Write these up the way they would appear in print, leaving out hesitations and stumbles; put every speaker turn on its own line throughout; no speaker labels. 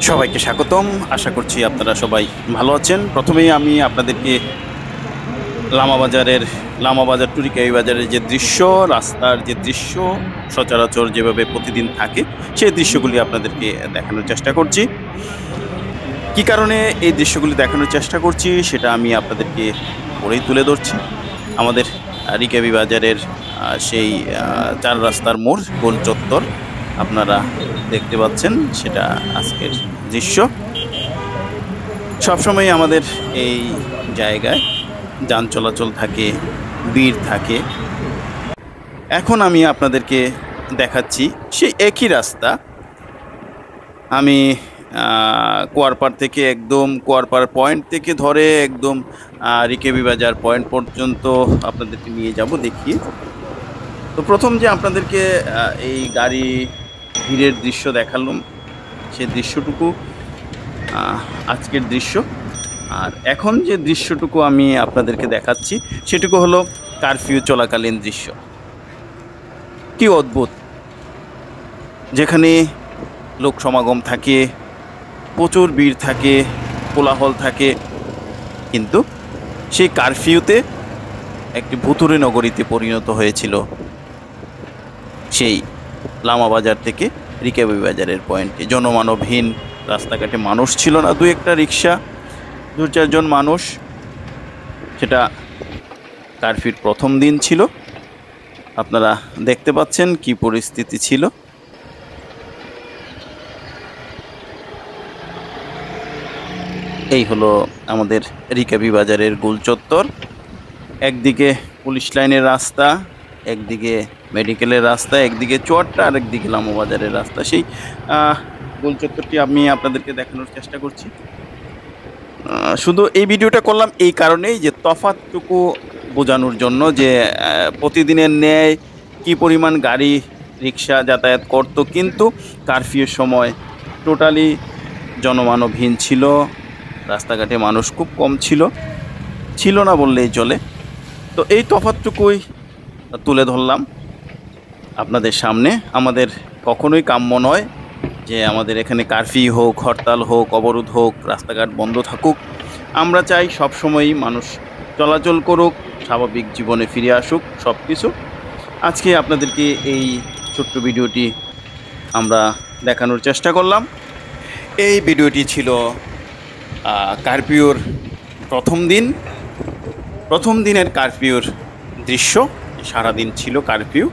সবাইকে স্বাগতম। আশা করছি আপনারা সবাই ভালো আছেন। প্রথমেই আমি আপনাদেরকে লামাবাজার টুরিকাই বাজারের যে দৃশ্য, রাস্তার যে দৃশ্য সচরাচর যেভাবে প্রতিদিন থাকে, সেই দৃশ্যগুলি আপনাদেরকে দেখানোর চেষ্টা করছি। কি কারণে এই দৃশ্যগুলি দেখানোর চেষ্টা করছি সেটা আমি আপনাদেরকে পরেই তুলে ধরছি। আমাদের রিকাবি বাজারের সেই চার রাস্তার মোড় গোল চত্বর আপনারা দেখতে পাচ্ছেন, সেটা আজকের দৃশ্য। সবসময় আমাদের এই জায়গায় যান চলাচল থাকে, ভিড় থাকে। এখন আমি আপনাদেরকে দেখাচ্ছি সেই একই রাস্তা। আমি কুয়ারপাড় থেকে একদম কুয়ারপাড় পয়েন্ট থেকে ধরে একদম রিকেবি বাজার পয়েন্ট পর্যন্ত আপনাদেরকে নিয়ে যাব দেখিয়ে। তো প্রথম যে আপনাদেরকে এই গাড়ি ভিড়ের দৃশ্য দেখালাম, সে দৃশ্যটুকু আজকের দৃশ্য। আর এখন যে দৃশ্যটুকু আমি আপনাদেরকে দেখাচ্ছি সেটুকু হলো কারফিউ চলাকালীন দৃশ্য। কি অদ্ভুত! যেখানে লোক সমাগম থাকে, প্রচুর ভিড় থাকে, কোলাহল থাকে, কিন্তু সেই কারফিউতে একটি ভুতুড়ে নগরীতে পরিণত হয়েছিল সেই লামাবাজার থেকে রিকাবি বাজারের পয়েন্টে। জনমানবহীন, রাস্তাঘাটে মানুষ ছিল না, দু একটা রিক্সা, দু চারজন মানুষ। সেটা কারফিউর প্রথম দিন ছিল। আপনারা দেখতে পাচ্ছেন কি পরিস্থিতি ছিল। এই হলো আমাদের রিকাবি বাজারের গোল চত্বর। একদিকে পুলিশ লাইনের রাস্তা, একদিকে মেডিকেলের রাস্তা, একদিকে চুয়াট্টা, আর একদিকে লামাবাজারের রাস্তা। সেই গোল চত্বরটি আমি আপনাদেরকে দেখানোর চেষ্টা করছি। শুধু এই ভিডিওটা করলাম এই কারণেই যে তফাৎটুকু বোঝানোর জন্য, যে প্রতিদিনের ন্যায় কি পরিমাণ গাড়ি রিক্সা যাতায়াত করত, কিন্তু কারফিউর সময় টোটালি জনমানবহীন ছিল। রাস্তাঘাটে মানুষ খুব কম ছিল না বললেই চলে। তো এই তফাৎটুকুই তুলে ধরলাম আপনাদের সামনে। আমাদের কখনোই কাম্য নয় যে আমাদের এখানে কারফিউ হোক, হরতাল হোক, অবরোধ হোক, রাস্তাঘাট বন্ধ থাকুক। আমরা চাই সবসময়ই মানুষ চলাচল করুক, স্বাভাবিক জীবনে ফিরে আসুক সব কিছু। আজকে আপনাদেরকে এই ছোট্ট ভিডিওটি আমরা দেখানোর চেষ্টা করলাম। এই ভিডিওটি ছিল কারফিউর প্রথম দিনের কারফিউর দৃশ্য। সারাদিন ছিল কারফিউ,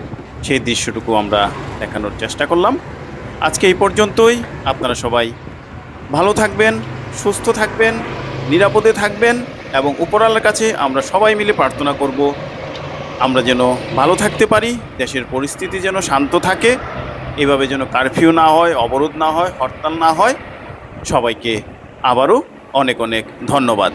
সেই দৃশ্যটুকু আমরা দেখানোর চেষ্টা করলাম। আজকে এই পর্যন্তই। আপনারা সবাই ভালো থাকবেন, সুস্থ থাকবেন, নিরাপদে থাকবেন, এবং উপরওয়ালার কাছে আমরা সবাই মিলে প্রার্থনা করব আমরা যেন ভালো থাকতে পারি, দেশের পরিস্থিতি যেন শান্ত থাকে, এভাবে যেন কারফিউ না হয়, অবরোধ না হয়, হরতাল না হয়। সবাইকে আবারও অনেক অনেক ধন্যবাদ।